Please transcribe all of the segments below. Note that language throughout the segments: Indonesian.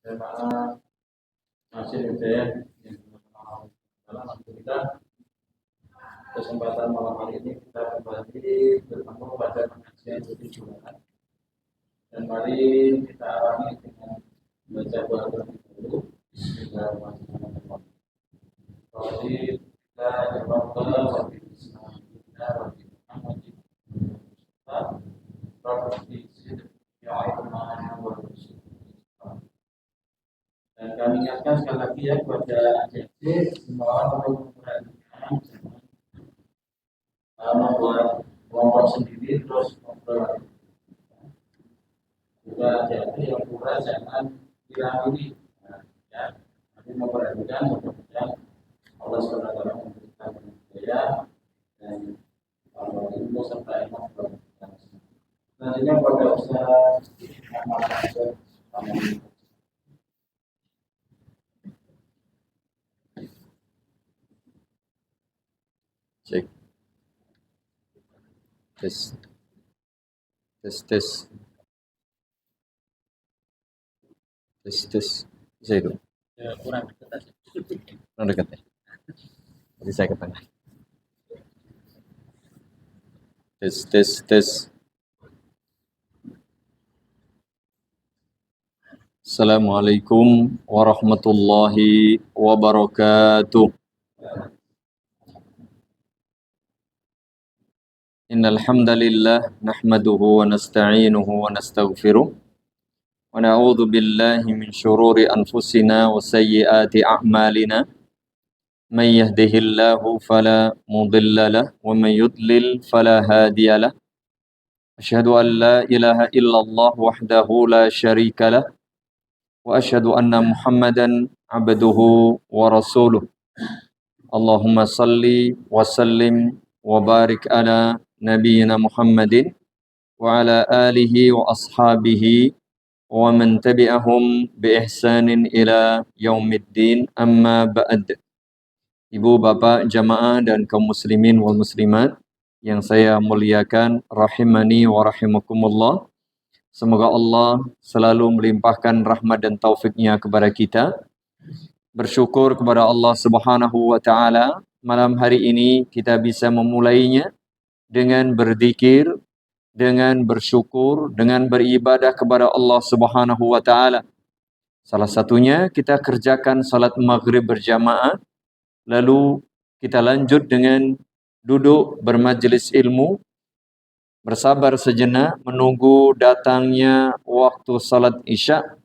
jemaah Masjid Hidayah yang dalam kita kesempatan malam hari ini kita kembali bertemu pada pengajian tujuan dan mari kita awali dengan baca doa dulu. Bismillahirrahmanirrahim. Kita berdoa wali Islam kita wali Muhammad dan kami ingatkan sekali lagi ya kepada adik-adik semua perlu memperhatikan membuat kelompok sendiri terus ngobrol. Juga adik-adik yang kurang jangan diramili ya, tapi memperhatikan mudah-mudahan Allah SWT memberikan hidayah dan ilmu serta iman kepada kita. Selanjutnya pada usaha cek tes bisa itu ya, kurang dekat ya, jadi saya ke tengah. Tes. Assalamualaikum warahmatullahi wabarakatuh. Innal hamdalillah nahmaduhu wa nasta'inuhu wa nastaghfiruh wa na'udzu billahi min shururi anfusina wa sayyiati a'malina. Man yahdihillahu fala mudilla lahu wa man yudlil fala hadiya lahu. Asyhadu an la ilaha illallah wahdahu la syarika lahu wa asyhadu anna Muhammadan abduhu wa rasuluh. Allahumma salli wa sallim wa barik ala nabiyyina Muhammadin wa ala alihi wa ashabihi wa man tabi'ahum bi ihsanin ila yaumiddin, amma ba'd. Ibu bapak jamaah dan kaum muslimin wal muslimat yang saya muliakan, rahimani wa rahimakumullah. Semoga Allah selalu melimpahkan rahmat dan taufiknya kepada kita. Bersyukur kepada Allah Subhanahu wa taala, malam hari ini kita bisa memulainya dengan berzikir, dengan bersyukur, dengan beribadah kepada Allah Subhanahu wa taala. Salah satunya kita kerjakan salat maghrib berjamaah, lalu kita lanjut dengan duduk bermajlis ilmu, bersabar sejenak menunggu datangnya waktu salat isya,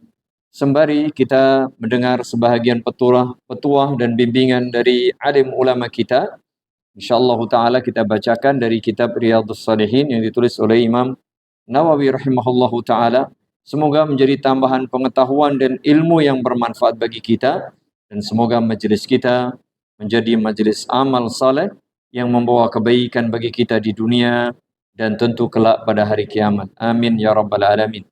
sembari kita mendengar sebahagian petuah dan bimbingan dari alim ulama kita. InsyaAllah ta'ala kita bacakan dari kitab Riyadhus Shalihin yang ditulis oleh Imam Nawawi rahimahullahu ta'ala. Semoga menjadi tambahan pengetahuan dan ilmu yang bermanfaat bagi kita. Dan semoga majlis kita menjadi majlis amal saleh yang membawa kebaikan bagi kita di dunia dan tentu kelak pada hari kiamat. Amin ya rabbal alamin.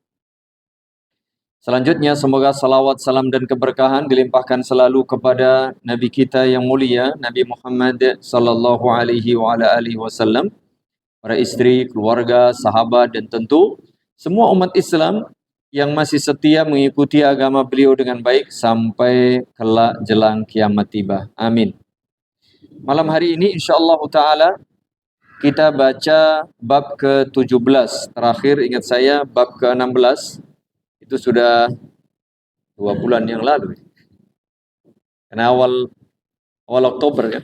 Selanjutnya semoga salawat, salam dan keberkahan dilimpahkan selalu kepada Nabi kita yang mulia, Nabi Muhammad sallallahu alaihi wa ala alihi wasallam, para istri, keluarga, sahabat dan tentu semua umat Islam yang masih setia mengikuti agama beliau dengan baik sampai kelak jelang kiamat tiba. Amin. Malam hari ini insyaallah taala kita baca bab ke-17. Terakhir ingat saya bab ke-16. Itu sudah 2 bulan yang lalu. Karena awal Oktober kan?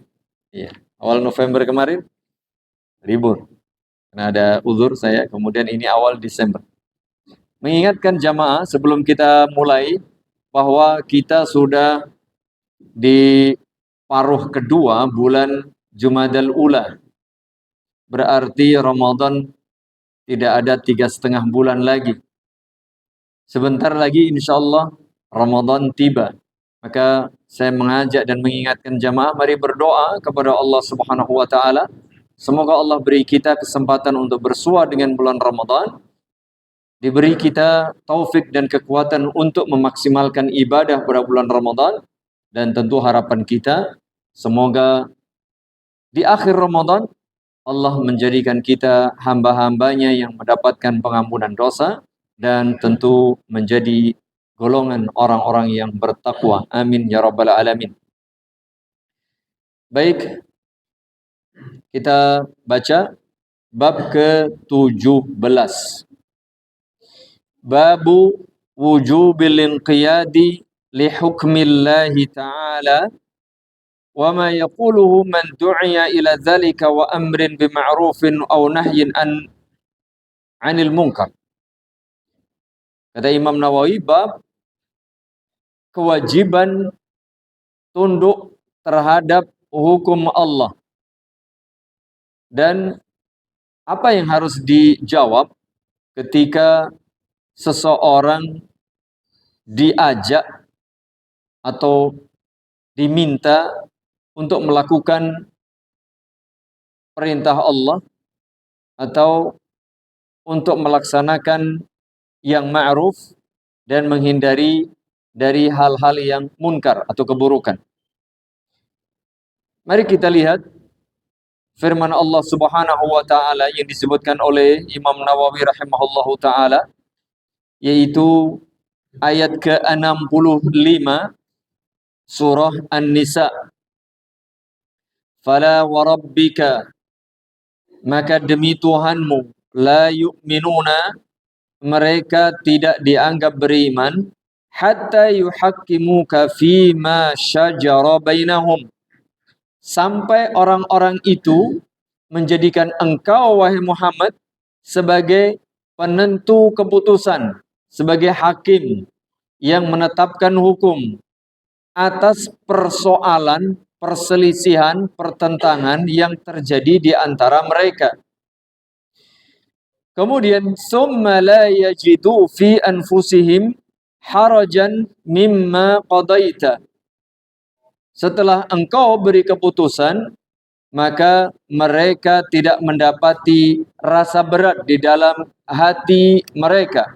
Iya. Awal November kemarin libur. Karena ada uzur saya, kemudian ini awal Desember. Mengingatkan jamaah sebelum kita mulai bahwa kita sudah di paruh kedua bulan Jumadal Ula. Berarti Ramadan tidak ada 3,5 bulan lagi. Sebentar lagi insyaallah Ramadan tiba. Maka saya mengajak dan mengingatkan jamaah, mari berdoa kepada Allah Subhanahu wa taala. Semoga Allah beri kita kesempatan untuk bersua dengan bulan Ramadan. Diberi kita taufik dan kekuatan untuk memaksimalkan ibadah pada bulan Ramadan. Dan tentu harapan kita semoga di akhir Ramadan Allah menjadikan kita hamba-hambanya yang mendapatkan pengampunan dosa dan tentu menjadi golongan orang-orang yang bertakwa. Amin ya rabbal alamin. Baik, kita baca bab ke-17. Babu wujubil inqiyadi li hukmillahi ta'ala wa ma yaquluhu man du'iya ila dzalika wa amrin bima'rufin aw nahyin 'anil munkar. Kata Imam Nawawi, bab kewajiban tunduk terhadap hukum Allah dan apa yang harus dijawab ketika seseorang diajak atau diminta untuk melakukan perintah Allah atau untuk melaksanakan yang ma'ruf dan menghindari dari hal-hal yang munkar atau keburukan. Mari kita lihat firman Allah Subhanahu wa taala yang disebutkan oleh Imam Nawawi rahimahullahu taala, yaitu ayat ke-65 surah An-Nisa. Fala wa rabbika, maka demi Tuhanmu, la yu'minuna, mereka tidak dianggap beriman, hatta yuhaqqimuka fima syajara bainahum, sampai orang-orang itu menjadikan engkau, wahai Muhammad, sebagai penentu keputusan, sebagai hakim yang menetapkan hukum atas persoalan, perselisihan, pertentangan yang terjadi di antara mereka. Kemudian summa la yajidu fi anfusihim harajan mimma qadaita. Setelah engkau beri keputusan, maka mereka tidak mendapati rasa berat di dalam hati mereka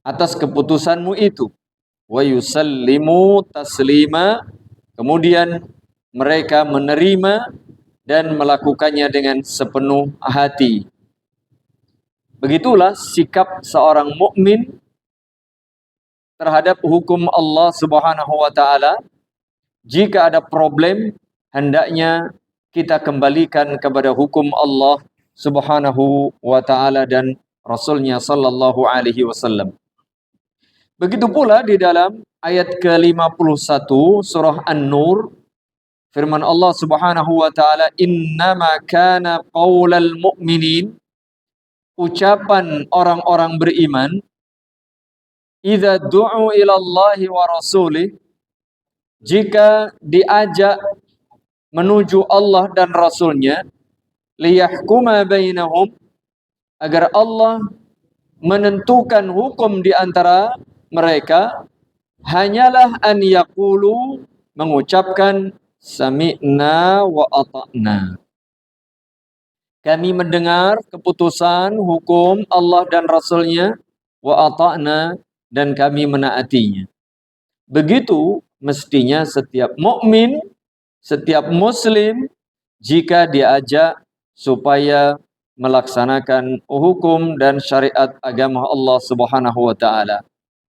atas keputusanmu itu. Wa yusallimu taslima, kemudian mereka menerima dan melakukannya dengan sepenuh hati. Begitulah sikap seorang mukmin terhadap hukum Allah Subhanahu wa taala. Jika ada problem, hendaknya kita kembalikan kepada hukum Allah Subhanahu wa taala dan Rasulnya sallallahu alaihi wasallam. Begitu pula di dalam ayat ke-51 surah An-Nur, firman Allah Subhanahu wa taala, innama kana qaulal mu'minin, ucapan orang-orang beriman, idza du'u ila Allahi wa rasulih, jika diajak menuju Allah dan Rasulnya, liyahkuma bainahum, agar Allah menentukan hukum di antara mereka, hanyalah an yaqulu, mengucapkan sami'na wa ata'na. Kami mendengar keputusan hukum Allah dan Rasulnya, wa ata'na, dan kami menaatinya. Begitu mestinya setiap mukmin, setiap muslim, jika diajak supaya melaksanakan hukum dan syariat agama Allah Subhanahu wa taala.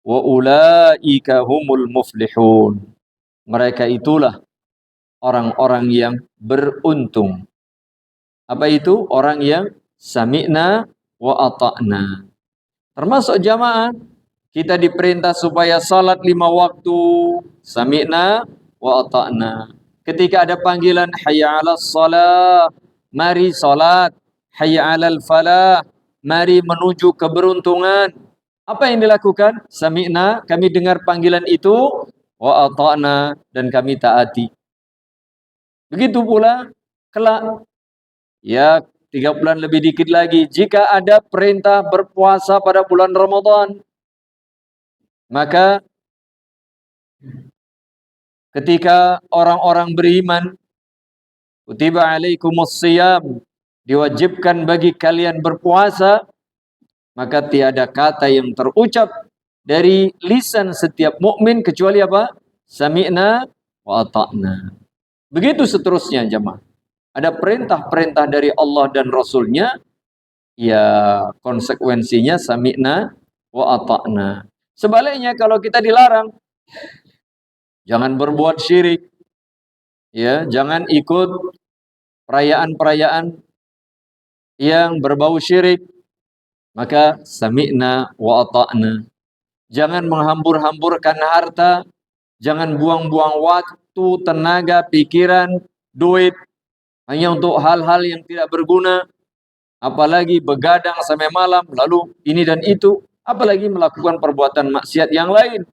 Wa ulaika humul muflihun. Mereka itulah orang-orang yang beruntung. Apa itu? Orang yang sami'na wa ata'na. Termasuk jamaah, kita diperintah supaya salat 5 waktu, sami'na wa ata'na. Ketika ada panggilan hayya 'alas shalah, mari salat. Hayya 'alal falah, mari menuju keberuntungan. Apa yang dilakukan? Sami'na, kami dengar panggilan itu, wa ata'na, dan kami taati. Begitu pula kelak, ya 3 bulan lebih dikit lagi, jika ada perintah berpuasa pada bulan Ramadan, maka ketika orang-orang beriman, kutiba alaikumus shiyam, diwajibkan bagi kalian berpuasa, maka tiada kata yang terucap dari lisan setiap mukmin kecuali apa? Sami'na wa ata'na. Begitu seterusnya jemaah. Ada perintah-perintah dari Allah dan Rasulnya, ya konsekuensinya sami'na wa ata'na. Sebaliknya kalau kita dilarang, jangan berbuat syirik, ya, jangan ikut perayaan-perayaan yang berbau syirik, maka sami'na wa ata'na. Jangan menghambur-hamburkan harta, jangan buang-buang waktu, tenaga, pikiran, duit hanya untuk hal-hal yang tidak berguna, apalagi begadang sampai malam, lalu ini dan itu, apalagi melakukan perbuatan maksiat yang lain.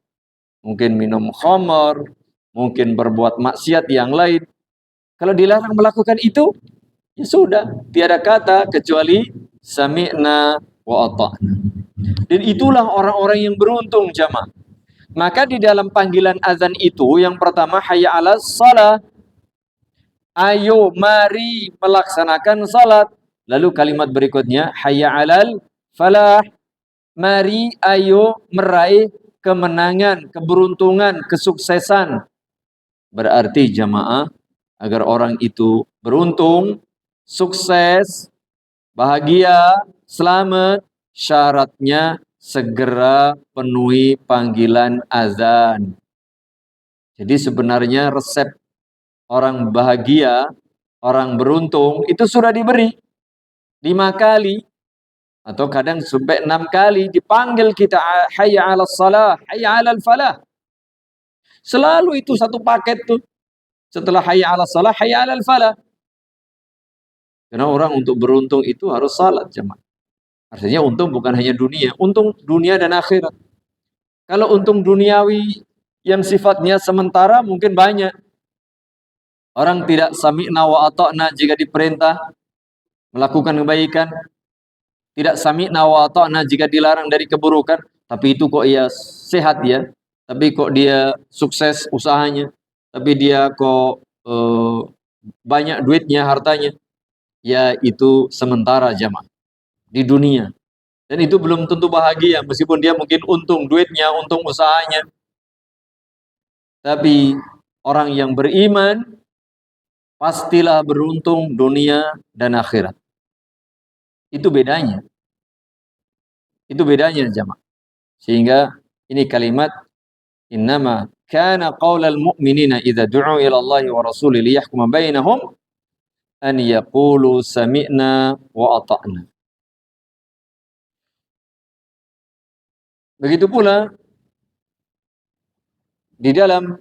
Mungkin minum khamar, mungkin berbuat maksiat yang lain. Kalau dilarang melakukan itu, ya sudah, tiada kata kecuali sami'na wa ata'na. Dan itulah orang-orang yang beruntung, jamaah. Maka di dalam panggilan azan itu, yang pertama hayya 'alas shalah. Ayo mari melaksanakan salat. Lalu kalimat berikutnya hayya 'alal falah. Mari ayo meraih kemenangan, keberuntungan, kesuksesan. Berarti jamaah, agar orang itu beruntung, sukses, bahagia, selamat, syaratnya segera penuhi panggilan azan. Jadi sebenarnya resep orang bahagia, orang beruntung itu sudah diberi 5 kali atau kadang sampai 6 kali dipanggil kita hayya 'alas shalah, hayya 'alal falah. Selalu itu satu paket tuh. Setelah hayya 'alas shalah, hayya 'alal falah. Karena orang untuk beruntung itu harus salat, jemaah. Artinya untung bukan hanya dunia, untung dunia dan akhirat. Kalau untung duniawi yang sifatnya sementara mungkin banyak. Orang tidak sami'na wa ata'na jika diperintah melakukan kebaikan, tidak sami'na wa ata'na jika dilarang dari keburukan, tapi itu kok ia sehat ya, tapi kok dia sukses usahanya, tapi dia kok banyak duitnya, hartanya. Ya itu sementara jamaah di dunia. Dan itu belum tentu bahagia, meskipun dia mungkin untung duitnya, untung usahanya. Tapi orang yang beriman pastilah beruntung dunia dan akhirat. Itu bedanya. Itu bedanya jamaah. Sehingga ini kalimat innama kana qaulal mu'minina idza du'u ila Allah wa rasulih liyahkuma bainahum an yaqulu sami'na wa ata'na. Begitu pula di dalam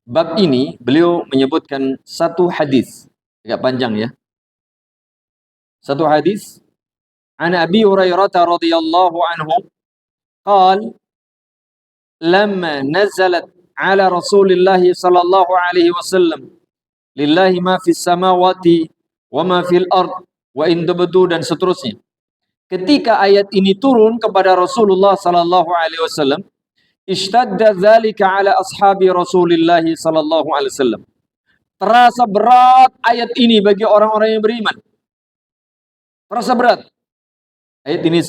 bab ini beliau menyebutkan satu hadis agak panjang ya. Satu hadis an Abi Hurairah radhiyallahu anhu qala lamma nazalat ala Rasulillah sallallahu alaihi wasallam lillahi ma fis samawati wa ma fil ard wa in tubdu dan seterusnya. Ketika ayat ini turun kepada Rasulullah sallallahu alaihi wasallam, ishtadda dzalika ala ashabi Rasulillah sallallahu alaihi wasallam. Terasa berat ayat ini bagi orang-orang yang beriman. Terasa berat. Ayat ini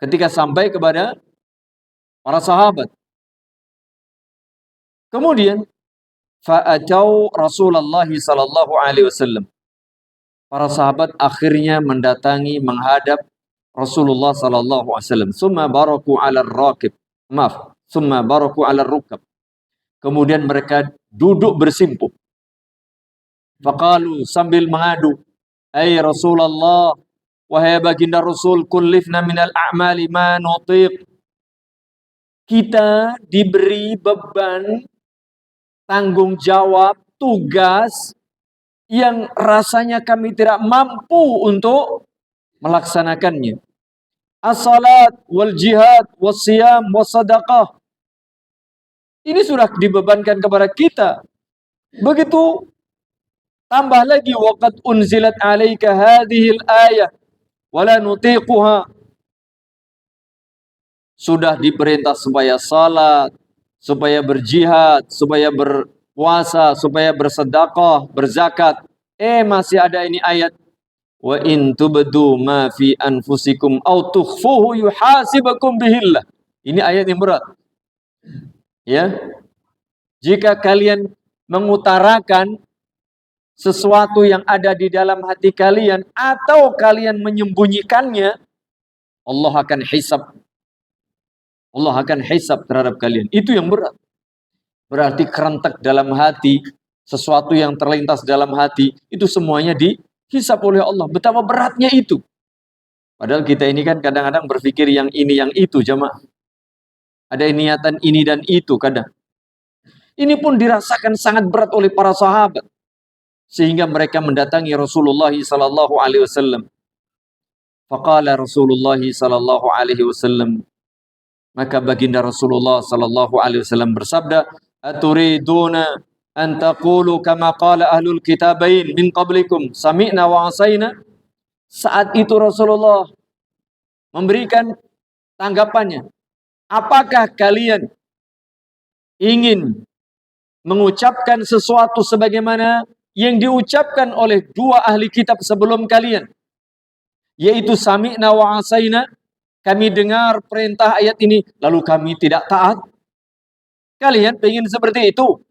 ketika sampai kepada para sahabat. Kemudian fa'atau Rasulullah sallallahu alaihi wasallam. Para sahabat akhirnya mendatangi, menghadap Rasulullah sallallahu alaihi wasallam. Summa baraku 'ala ar-raqib. Maaf, summa baraku 'ala ar-rukab. Kemudian mereka duduk bersimpuh. Faqalu sambil mengadu, "Ai Rasulullah, wahai baginda Rasul, kullifna minal a'mali ma nutiq." Kita diberi beban, tanggung jawab, tugas yang rasanya kami tidak mampu untuk melaksanakannya. As-salat wal jihad was siyam was sadaqah. Ini sudah dibebankan kepada kita. Begitu tambah lagi waqad unzilat 'alaika hadhil ayah wala nutiquha. Sudah diperintah supaya salat, supaya berjihad, supaya berpuasa, supaya bersedekah, berzakat. Masih ada ini ayat. Wa in tubdu ma fi anfusikum aw tukhfuhu yuhasibakum bihillah. Ini ayat yang berat. Ya. Jika kalian mengutarakan sesuatu yang ada di dalam hati kalian atau kalian menyembunyikannya, Allah akan hisab. Allah akan hisab terhadap kalian. Itu yang berat. Berarti kerentak dalam hati, sesuatu yang terlintas dalam hati, itu semuanya dihisab oleh Allah. Betapa beratnya itu. Padahal kita ini kan kadang-kadang berpikir yang ini, yang itu, jamaah. Ada niatan ini dan itu kadang. Ini pun dirasakan sangat berat oleh para sahabat. Sehingga mereka mendatangi Rasulullah sallallahu alaihi wasallam. Faqala Rasulullah sallallahu alaihi wasallam, maka baginda Rasulullah sallallahu alaihi wasallam bersabda, "Aturiduna an taqulu kama qala ahlul kitabain min qablikum, sami'na wa asaina?" Saat itu Rasulullah memberikan tanggapannya. Apakah kalian ingin mengucapkan sesuatu sebagaimana yang diucapkan oleh dua ahli kitab sebelum kalian, yaitu sami'na wa asaina, kami dengar perintah ayat ini lalu kami tidak taat? Kalian ingin seperti itu?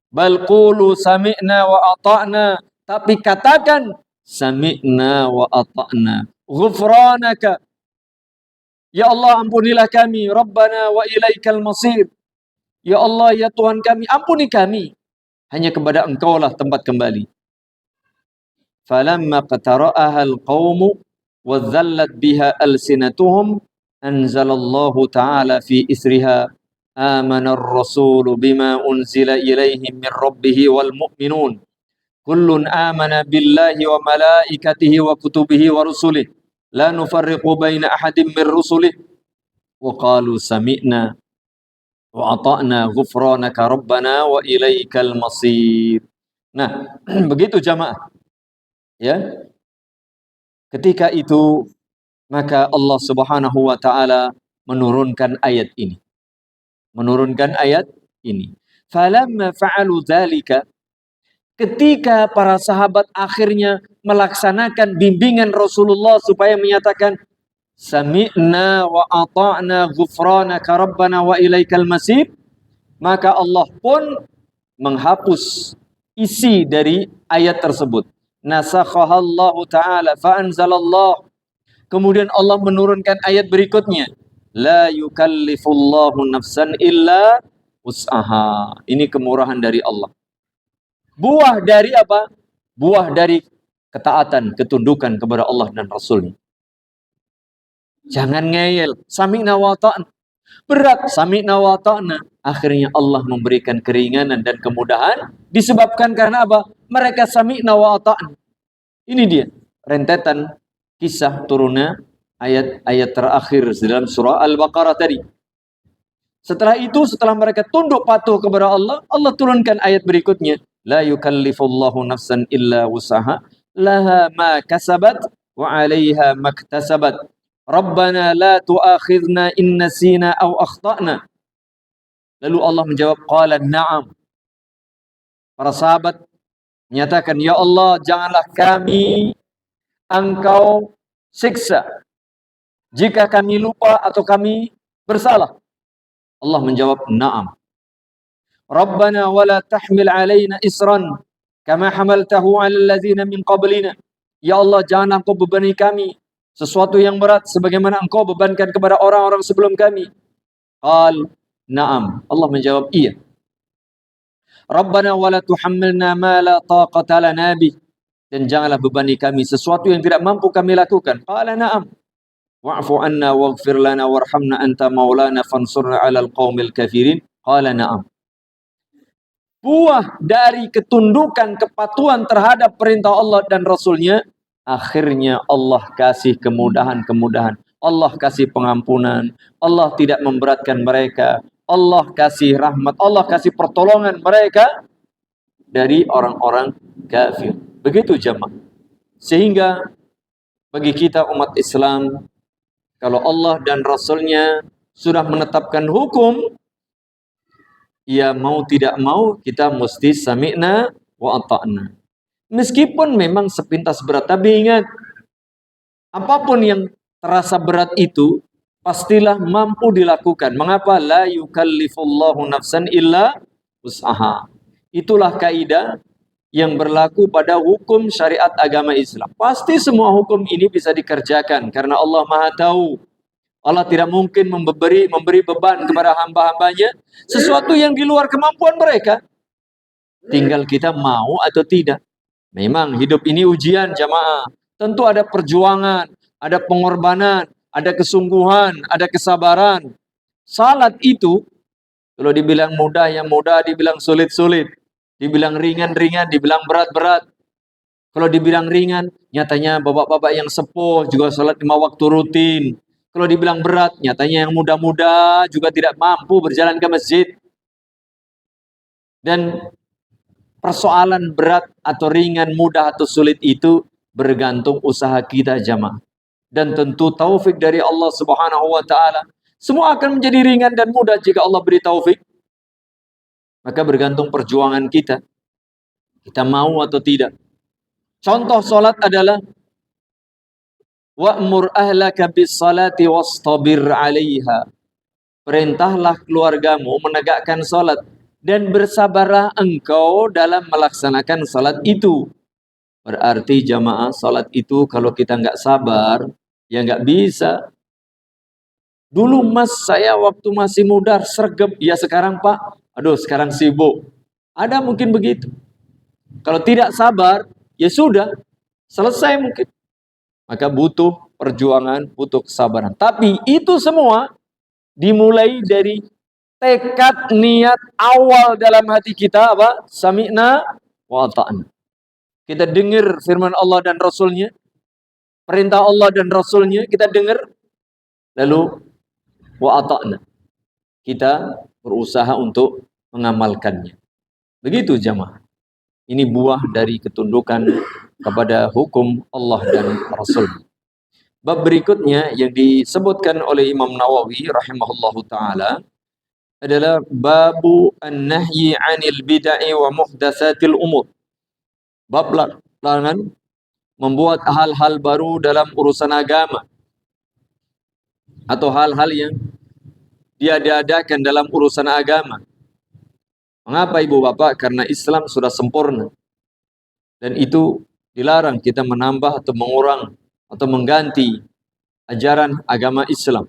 Bal qulu sami'na wa ata'na, tapi katakan sami'na wa ata'na, ghufranaka, ya Allah ampunilah kami, Rabbana wa ilaikal masir, ya Allah ya Tuhan kami, ampuni kami, hanya kepada Engkau lah tempat kembali. Falamma qatara'aha al-qawmu wa dhallat biha alsinatuhum anzalallahu ta'ala fi isriha amana ar-rasulu bima unzila ilaihim min rabbih wal mu'minun kullun amana billahi wa malaikatihi wa kutubihi wa rusulihi la nufarriqu baina ahadin min rusulihi wa qalu sami'na wa ata'na ghufranaka rabbana wa ilaikal masir. Nah, begitu jamaah. Ya. Ketika itu maka Allah Subhanahu wa taala menurunkan ayat ini. Menurunkan ayat ini. Falamma fa'alu dzalika, ketika para sahabat akhirnya melaksanakan bimbingan Rasulullah supaya menyatakan sami'na wa ata'na ghufranaka rabbana wa ilaikal masir, maka Allah pun menghapus isi dari ayat tersebut. Nasakhahallahu ta'ala fa'anzalallah. Kemudian Allah menurunkan ayat berikutnya. La yukallifullahu nafsan illa wus'aha. Ini kemurahan dari Allah. Buah dari apa? Buah dari ketaatan, ketundukan kepada Allah dan Rasulnya. Jangan ngeyel. Sami'na wa ta'na. Berat. Sami'na wa ta'na. Akhirnya Allah memberikan keringanan dan kemudahan. Disebabkan karena apa? Mereka sami'na wa ta'na. Ini dia. Rentetan kisah turunnya ayat-ayat terakhir dalam surah Al-Baqarah tadi. Setelah itu, setelah mereka tunduk patuh kepada Allah, Allah turunkan ayat berikutnya. La yukallifullahu nafsan illa wusaha, laha ma kasabat wa 'alaiha maktasabat. Rabbana la tu'akhidna in nasina aw akhtana. Lalu Allah menjawab, qala na'am. Para sahabat menyatakan, ya Allah, janganlah kami Engkau siksa jika kami lupa atau kami bersalah. Allah menjawab, na'am. Rabbana wala tahmil alaina isran kama hamaltahu 'alal ladzina min qablina. Ya Allah, jangan Engkau bebani kami sesuatu yang berat sebagaimana Engkau bebankan kepada orang-orang sebelum kami. Qal, na'am. Allah menjawab, iya. Rabbana wala tuhammilna ma la taqata lana bih. Dan janganlah bebani kami sesuatu yang tidak mampu kami lakukan. Qala na'am. Wa'fu anna waghfir lana warhamna anta maulana fansurna 'alal qaumil kafirin. Qala na'am. Buah dari ketundukan, kepatuhan terhadap perintah Allah dan Rasulnya, akhirnya Allah kasih kemudahan-kemudahan. Allah kasih pengampunan. Allah tidak memberatkan mereka. Allah kasih rahmat. Allah kasih pertolongan mereka dari orang-orang kafir. Begitu jamaah. Sehingga bagi kita umat Islam, kalau Allah dan Rasulnya sudah menetapkan hukum, ya mau tidak mau kita mesti sami'na wa ata'na. Meskipun memang sepintas berat, tapi ingat, apapun yang terasa berat itu pastilah mampu dilakukan. Mengapa? La yukallifullahu nafsan illa wus'aha. Itulah kaidah yang berlaku pada hukum syariat agama Islam. Pasti semua hukum ini bisa dikerjakan karena Allah Maha tahu. Allah tidak mungkin memberi beban kepada hamba-hambanya sesuatu yang di luar kemampuan mereka. Tinggal kita mau atau tidak. Memang hidup ini ujian jamaah. Tentu ada perjuangan, ada pengorbanan, ada kesungguhan, ada kesabaran. Salat itu, kalau dibilang mudah, yang mudah, dibilang sulit-sulit. Dibilang ringan-ringan, dibilang berat-berat. Kalau dibilang ringan, nyatanya bapak-bapak yang sepuh juga salat 5 waktu rutin. Kalau dibilang berat, nyatanya yang muda-muda juga tidak mampu berjalan ke masjid. Dan persoalan berat atau ringan, mudah atau sulit itu bergantung usaha kita jamaah. Dan tentu taufik dari Allah Subhanahu wa taala. Semua akan menjadi ringan dan mudah jika Allah beri taufik. Maka bergantung perjuangan kita. Kita mau atau tidak. Contoh salat adalah wa'mur ahlaka bis salati wastabir 'alaiha. Perintahlah keluargamu menegakkan salat dan bersabarlah engkau dalam melaksanakan salat itu. Berarti jamaah, salat itu kalau kita nggak sabar, ya nggak bisa. Dulu mas, saya waktu masih muda sergap, ya sekarang pak, aduh sekarang sibuk. Ada mungkin begitu. Kalau tidak sabar, ya sudah, selesai mungkin. Maka butuh perjuangan, butuh kesabaran. Tapi itu semua dimulai dari tekad niat awal dalam hati kita apa? Sami'na wa ata'na. Kita dengar firman Allah dan Rasulnya, perintah Allah dan Rasulnya, kita dengar, lalu wa ata'na. Kita berusaha untuk mengamalkannya. Begitu jamaah. Ini buah dari ketundukan kepada hukum Allah dan Rasul. Bab berikutnya yang disebutkan oleh Imam Nawawi rahimahullahu ta'ala adalah babu an-nahyi 'anil bid'ah wa muhdatsatil umur. Bab larangan membuat hal-hal baru dalam urusan agama atau hal-hal yang diadakan dalam urusan agama. Mengapa ibu bapak? Karena Islam sudah sempurna. Dan itu dilarang kita menambah atau mengurang atau mengganti ajaran agama Islam.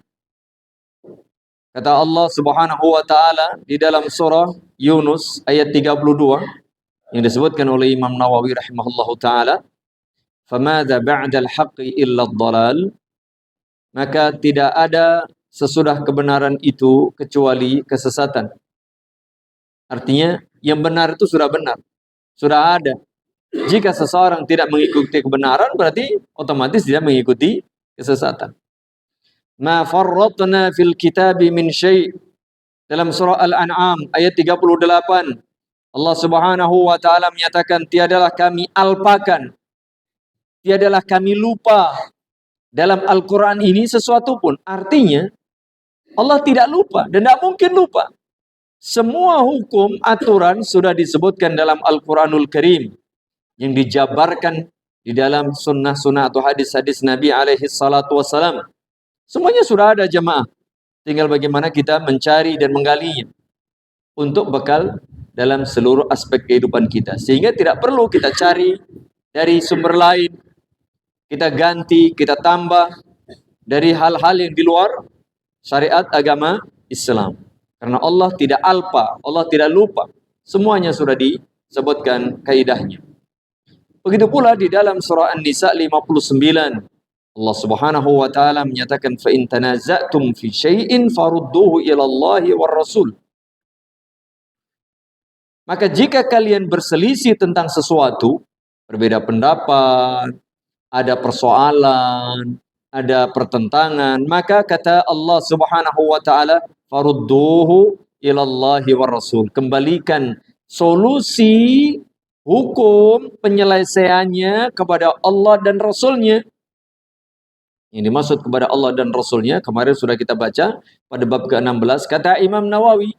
Kata Allah Subhanahu wa taala di dalam surah Yunus ayat 32 yang disebutkan oleh Imam Nawawi rahimahullahu taala, "Famadza ba'dal haqqi illa ad-dhalal?" Maka tidak ada sesudah kebenaran itu kecuali kesesatan. Artinya yang benar itu sudah benar, sudah ada. Jika seseorang tidak mengikuti kebenaran, berarti otomatis dia mengikuti kesesatan. Ma farratna fil kitabi min syai'. Dalam surah Al-An'am ayat 38, Allah Subhanahu wa taala menyatakan, tiadalah kami alpakan, tiadalah kami lupa dalam Al-Qur'an ini sesuatu pun. Artinya Allah tidak lupa dan tidak mungkin lupa. Semua hukum, aturan sudah disebutkan dalam Al-Quranul Karim yang dijabarkan di dalam sunnah-sunnah atau hadis-hadis Nabi alaihi salatu wassalam. Semuanya sudah ada jemaah. Tinggal bagaimana kita mencari dan menggalinya untuk bekal dalam seluruh aspek kehidupan kita. Sehingga tidak perlu kita cari dari sumber lain. Kita ganti, kita tambah dari hal-hal yang di luar syariat agama Islam. Karena Allah tidak alpa, Allah tidak lupa. Semuanya sudah disebutkan kaidahnya. Begitu pula di dalam surah An-Nisa 59. Allah Subhanahu wa taala menyatakan fa in tanaza'tum fi syai'in farudduhu ila Allahi war Rasul. Maka jika kalian berselisih tentang sesuatu, berbeda pendapat, ada persoalan, ada pertentangan, maka kata Allah Subhanahu wa taala farudduhu ilallahi war Rasul. Kembalikan solusi hukum penyelesaiannya kepada Allah dan Rasulnya. Yang dimaksud kepada Allah dan Rasulnya kemarin sudah kita baca pada bab ke-16. Kata Imam Nawawi,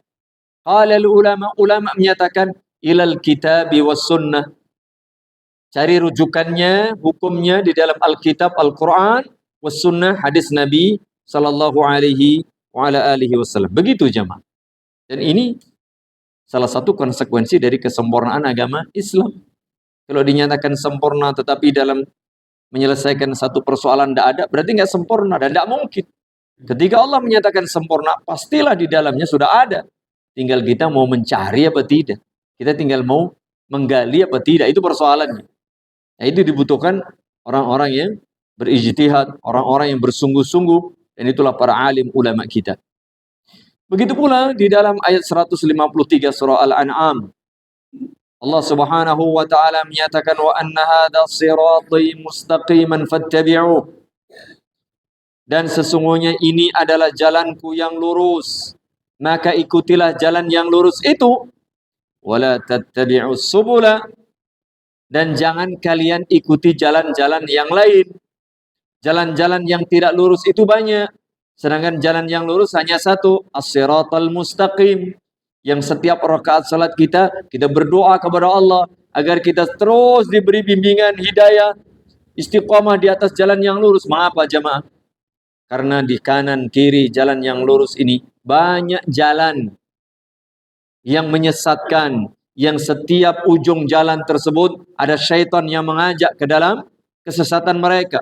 qala ulama menyatakan ilal kitabi was sunnah. Cari rujukannya, hukumnya di dalam Alkitab, Al-Quran, was sunnah, hadis Nabi sallallahu alaihi wa ala alihi wasallam. Begitu jemaah. Dan ini salah satu konsekuensi dari kesempurnaan agama Islam. Kalau dinyatakan sempurna tetapi dalam menyelesaikan satu persoalan tidak ada, berarti nggak sempurna dan tidak mungkin. Ketika Allah menyatakan sempurna, pastilah di dalamnya sudah ada. Tinggal kita mau mencari apa tidak. Kita tinggal mau menggali apa tidak. Itu persoalannya. Nah, itu dibutuhkan orang-orang yang berijtihad, orang-orang yang bersungguh-sungguh, dan itulah para alim ulama kita. Begitu pula di dalam ayat 153 surah Al-An'am, Allah Subhanahu wa taala menyatakan wa anna hadza sirati mustaqiman fattabi'uh. Dan sesungguhnya ini adalah jalanku yang lurus, maka ikutilah jalan yang lurus itu. Wala tattabi'us subula, dan jangan kalian ikuti jalan-jalan yang lain. Jalan-jalan yang tidak lurus itu banyak, sedangkan jalan yang lurus hanya satu, as-siratal mustaqim. Yang setiap rakaat salat kita berdoa kepada Allah agar kita terus diberi bimbingan hidayah, istiqamah di atas jalan yang lurus. Mengapa jemaah? Karena di kanan kiri jalan yang lurus ini banyak jalan yang menyesatkan, yang setiap ujung jalan tersebut ada syaitan yang mengajak ke dalam kesesatan mereka.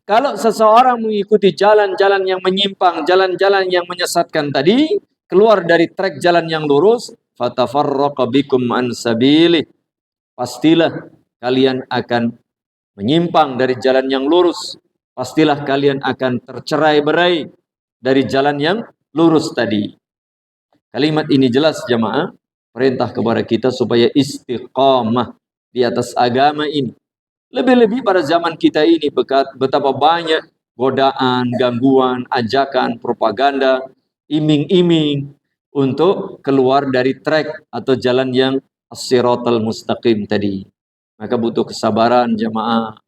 Kalau seseorang mengikuti jalan-jalan yang menyimpang, jalan-jalan yang menyesatkan tadi, keluar dari trek jalan yang lurus, fatafarraqa bikum an sabilih, pastilah kalian akan menyimpang dari jalan yang lurus. Pastilah kalian akan tercerai-berai dari jalan yang lurus tadi. Kalimat ini jelas jemaah, perintah kepada kita supaya istiqamah di atas agama ini. Lebih-lebih pada zaman kita ini betapa banyak godaan, gangguan, ajakan, propaganda, iming-iming untuk keluar dari trek atau jalan yang as-siratal mustaqim tadi. Maka butuh kesabaran jemaah,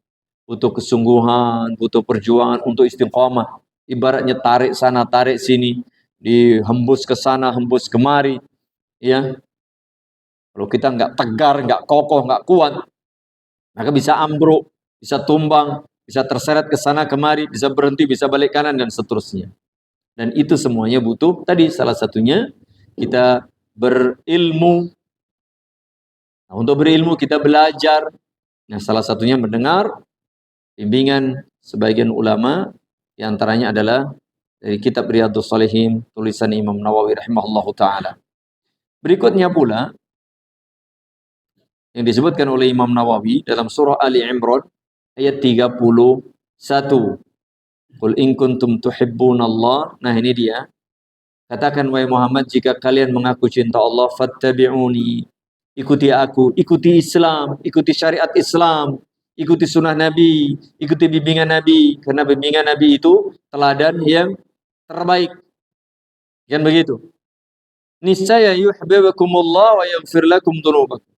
butuh kesungguhan, butuh perjuangan untuk istiqamah. Ibaratnya tarik sana, tarik sini, dihembus ke sana, hembus kemari. Ya, kalau kita nggak tegar, nggak kokoh, nggak kuat, maka bisa ambruk, bisa tumbang, bisa terseret ke sana kemari, bisa berhenti, bisa balik kanan, dan seterusnya. Dan itu semuanya butuh, tadi salah satunya, kita berilmu. Nah, untuk berilmu kita belajar. Nah, salah satunya mendengar bimbingan sebagian ulama, diantaranya adalah dari kitab Riyadhus Shalihin, tulisan Imam Nawawi rahimahullahu ta'ala. Berikutnya pula, yang disebutkan oleh Imam Nawawi dalam surah Ali Imran ayat 31. Qul in kuntum tuhibbunallah. Nah, ini dia. Katakan wahai Muhammad, jika kalian mengaku cinta Allah, fattabi'uni. Ikuti aku, ikuti Islam, ikuti syariat Islam, ikuti sunnah Nabi, ikuti bimbingan Nabi, karena bimbingan Nabi itu teladan yang terbaik. Kan begitu? Niscaya yuhibbukumullah wa yaghfir lakum dzunubakum.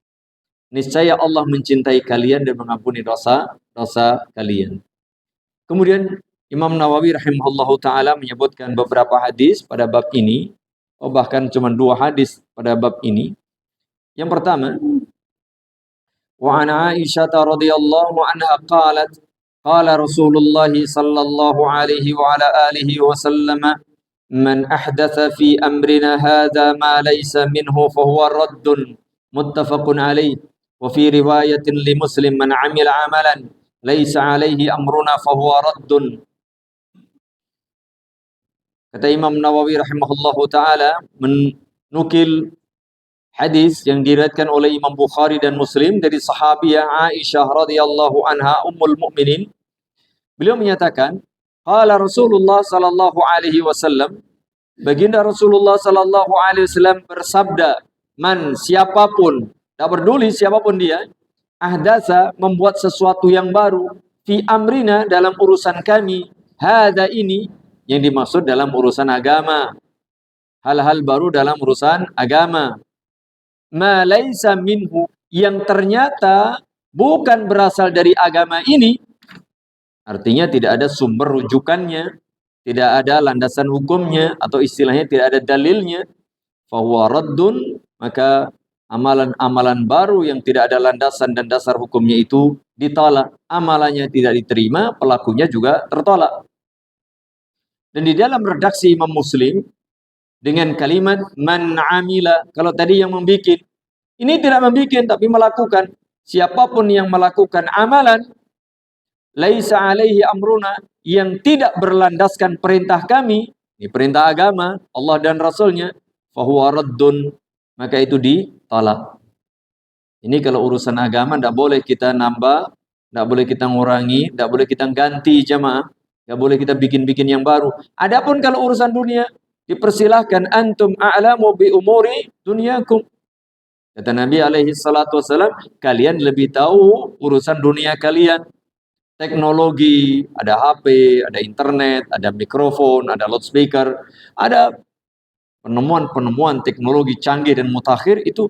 Niscaya Allah mencintai kalian dan mengampuni dosa-dosa kalian. Kemudian Imam Nawawi rahimahullahu ta'ala menyebutkan beberapa hadis pada bab ini, bahkan cuma 2 hadis pada bab ini. Yang pertama, wa an Aisyah radhiyallahu anha qalat, qala Rasulullah sallallahu alaihi wa ala alihi wa sallam, man ahdatha fi amrina hadha ma laysa minhu fahuwa raddun, muttafaqun alaih. Wa fi riwayatin li Muslim, man 'amila 'amalan laisa 'alaihi amruna fahuwa raddun. Kata Imam Nawawi rahimahullahu taala menukil hadis yang diriwayatkan oleh Imam Bukhari dan Muslim dari sahabiah Aisyah radhiyallahu anha ummul mukminin. Beliau menyatakan, qala Rasulullah sallallahu alaihi wasallam, baginda Rasulullah sallallahu alaihi wasallam bersabda, man, siapapun, tak peduli siapapun dia, ahdasa, membuat sesuatu yang baru, fi amrina, dalam urusan kami, hadza, ini, yang dimaksud dalam urusan agama, hal-hal baru dalam urusan agama, ma laisa minhu, yang ternyata bukan berasal dari agama ini, artinya tidak ada sumber rujukannya, tidak ada landasan hukumnya, atau istilahnya tidak ada dalilnya, fahuwa raddun, maka amalan-amalan baru yang tidak ada landasan dan dasar hukumnya itu ditolak. Amalannya tidak diterima, pelakunya juga tertolak. Dan di dalam redaksi Imam Muslim dengan kalimat man amila, kalau tadi yang membikin, ini tidak membikin tapi melakukan. siapapun yang melakukan amalan laisa alaihi amruna, yang tidak berlandaskan perintah kami, ini perintah agama Allah dan Rasulnya, fahuwa raddun, maka itu ditolak. Ini kalau urusan agama tidak boleh kita nambah, tidak boleh kita ngurangi, tidak boleh kita ganti jamaah, tidak boleh kita bikin-bikin yang baru. Adapun kalau urusan dunia, dipersilahkan, antum a'lamu bi umuri dunyakum. Kata Nabi alaihi salatu wasalam, kalian lebih tahu urusan dunia kalian. Teknologi, ada HP, ada internet, ada mikrofon, ada loudspeaker, ada penemuan-penemuan teknologi canggih dan mutakhir, itu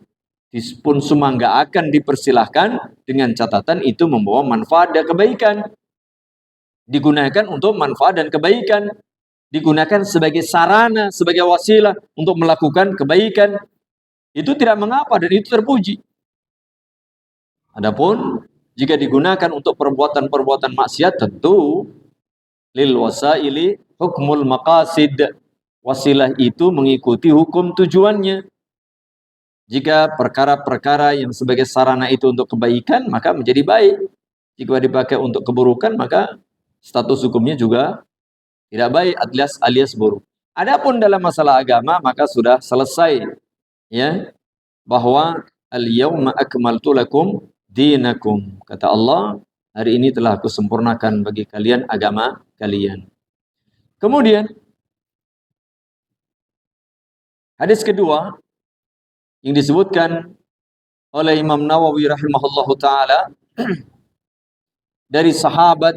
pun semua nggak akan dipersilahkan dengan catatan itu membawa manfaat dan kebaikan. Digunakan untuk manfaat dan kebaikan. Digunakan sebagai sarana, sebagai wasilah untuk melakukan kebaikan. Itu tidak mengapa dan itu terpuji. Adapun jika digunakan untuk perbuatan-perbuatan maksiat, tentu lil wasaili hukmul maqasid. Wasilah itu mengikuti hukum tujuannya. Jika perkara-perkara yang sebagai sarana itu untuk kebaikan, maka menjadi baik. Jika dipakai untuk keburukan, maka status hukumnya juga tidak baik, alias buruk. Adapun dalam masalah agama, maka sudah selesai, ya, bahwa al-yawma akmaltu lakum dinakum. Kata Allah, hari ini telah aku sempurnakan bagi kalian agama kalian. Kemudian hadis kedua yang disebutkan oleh Imam Nawawi rahimahullahu taala dari sahabat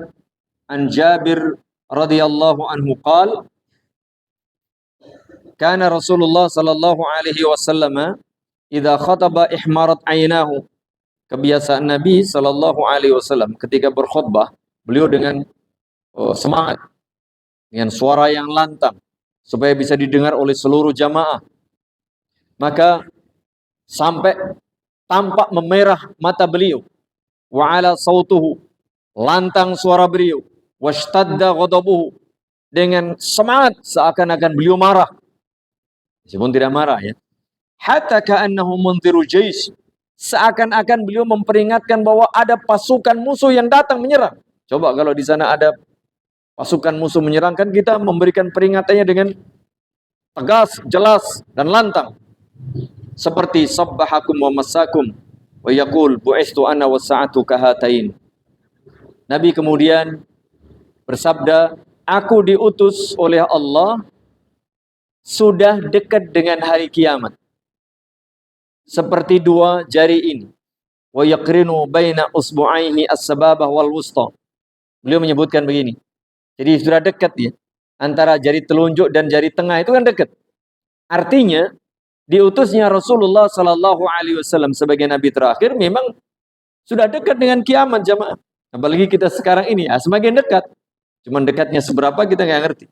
an Jabir radhiyallahu anhu qala kana Rasulullah sallallahu alaihi wasallam idza khataba ihmarat aynahu. Kebiasaan Nabi sallallahu alaihi wasallam ketika berkhutbah, beliau dengan semangat, dengan suara yang lantang supaya bisa didengar oleh seluruh jamaah. Maka sampai tampak memerah mata beliau, wa ala sautuhu, lantang suara beliau, washtadda ghadabuhu, dengan semangat seakan-akan beliau marah. Meskipun tidak marah, ya. Hatta ka'annahu mundhiru jais, seakan-akan beliau memperingatkan bahwa ada pasukan musuh yang datang menyerang. Coba kalau di sana ada pasukan musuh menyerang, kan kita memberikan peringatannya dengan tegas, jelas, dan lantang. Seperti sabbahakum wa masakum wa yaqul bu'istu ana wasa'atu kahatain. Nabi kemudian bersabda, aku diutus oleh Allah sudah dekat dengan hari kiamat seperti dua jari ini. Wa yaqrinu baina usbu'aihi as-sababah wal wusta. Beliau menyebutkan begini. Jadi sudah dekat, ya. Antara jari telunjuk dan jari tengah itu kan dekat. Artinya diutusnya Rasulullah sallallahu alaihi wasallam sebagai nabi terakhir memang sudah dekat dengan kiamat, jamaah. Apalagi kita sekarang ini, semakin dekat. Cuman dekatnya seberapa kita nggak ngerti.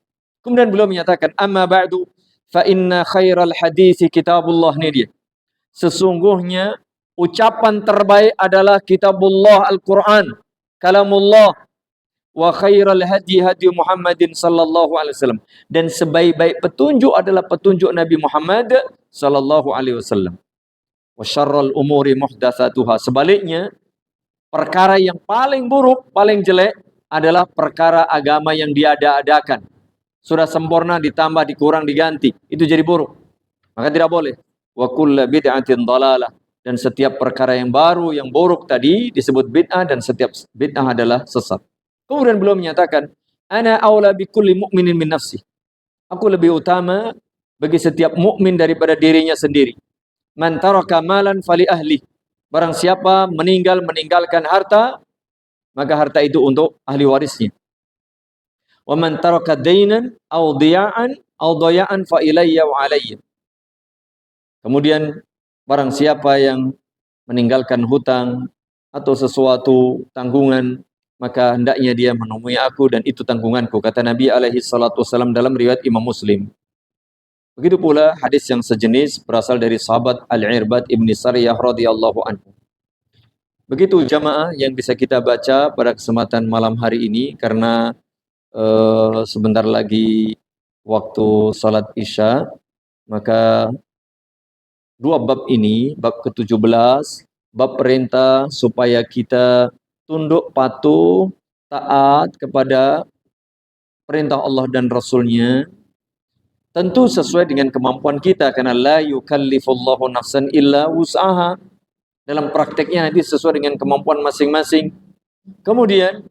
Kemudian beliau menyatakan, amma ba'du fa inna khairal hadisi kitabullah, ini dia. Sesungguhnya ucapan terbaik adalah kitabullah, Al-Quran, kalamullah, wa khairal hadi hadi Muhammadin sallallahu alaihi wasallam, dan sebaik-baik petunjuk adalah petunjuk Nabi Muhammad sallallahu alaihi wasallam. Wa syarrul umuri muhdatsatuha, sebaliknya perkara yang paling buruk, paling jelek adalah perkara agama yang diada-adakan. Sudah sempurna ditambah, dikurang, diganti, itu jadi buruk. Maka tidak boleh. Wa kullu bid'atin dhalalah, dan setiap perkara yang baru, yang buruk tadi disebut bid'ah, dan setiap bid'ah adalah sesat. Kemudian beliau menyatakan, ana aula bi kulli mu'minin min nafsi. Aku lebih utama bagi setiap mukmin daripada dirinya sendiri. Man taraka malan fali ahli. Barang siapa meninggalkan harta, maka harta itu untuk ahli warisnya. Wa man taraka dainan aw daya'an fa ilayya wa alayya. Kemudian barang siapa yang meninggalkan hutang atau sesuatu tanggungan, maka hendaknya dia menemui aku dan itu tanggunganku, kata Nabi alaihi salatu wasallam dalam riwayat Imam Muslim. Begitu pula hadis yang sejenis berasal dari sahabat Al-Irbad ibn Sariyah radhiyallahu anhu. Begitu jamaah yang bisa kita baca pada kesempatan malam hari ini, karena sebentar lagi waktu salat Isya, maka dua bab ini, bab ke-17 bab perintah supaya kita tunduk patuh, taat kepada perintah Allah dan Rasulnya, tentu sesuai dengan kemampuan kita, karena la yukallifullahu nafsan illa wus'aha. Dalam prakteknya nanti sesuai dengan kemampuan masing-masing. Kemudian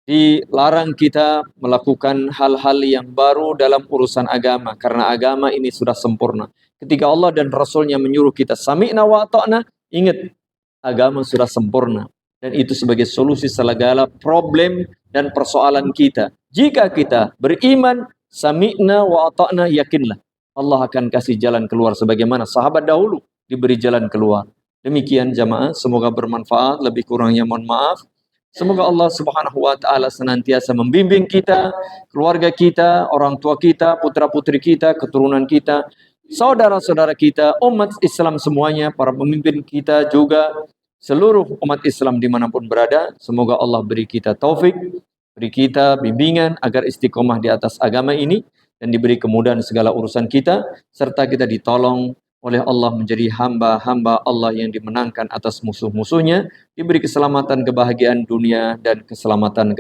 dilarang kita melakukan hal-hal yang baru dalam urusan agama, karena agama ini sudah sempurna. Ketika Allah dan Rasulnya menyuruh kita sami'na wa ata'na, ingat, agama sudah sempurna. Dan itu sebagai solusi segala problem dan persoalan kita. Jika kita beriman, sami'na wa ata'na, yakinlah Allah akan kasih jalan keluar sebagaimana sahabat dahulu diberi jalan keluar. Demikian jamaah, semoga bermanfaat, lebih kurangnya mohon maaf. Semoga Allah Subhanahu wa taala senantiasa membimbing kita, keluarga kita, orang tua kita, putra-putri kita, keturunan kita, saudara-saudara kita, umat Islam semuanya, para pemimpin kita juga, seluruh umat Islam dimanapun berada. Semoga Allah beri kita taufik, beri kita bimbingan agar istiqomah di atas agama ini dan diberi kemudahan segala urusan kita, serta kita ditolong oleh Allah menjadi hamba-hamba Allah yang dimenangkan atas musuh-musuhnya, diberi keselamatan, kebahagiaan dunia dan keselamatan,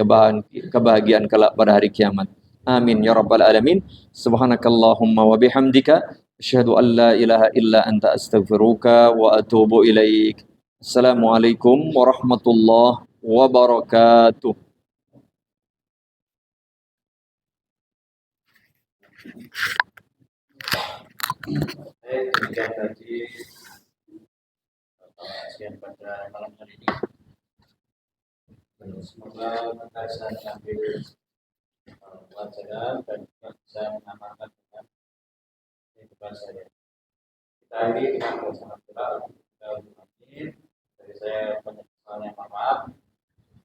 kebahagiaan kelak pada hari kiamat. Amin ya rabbal alamin. Subhanakallahumma wa bihamdika asyhadu an la ilaha illa anta astaghfiruka wa atubu ilaik. Assalamualaikum warahmatullahi wabarakatuh. Baik, demikian tadi pengajian pada malam hari ini. Semoga kita bisa mengambil pelajaran dan juga bisa mengamalkan dengan kehidupan saya. Kita akhiri dengan bersama doa. Dari saya banyak kesalahan yang maaf.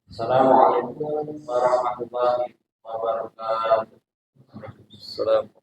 Assalamualaikum warahmatullahi wabarakatuh. Assalamualaikum.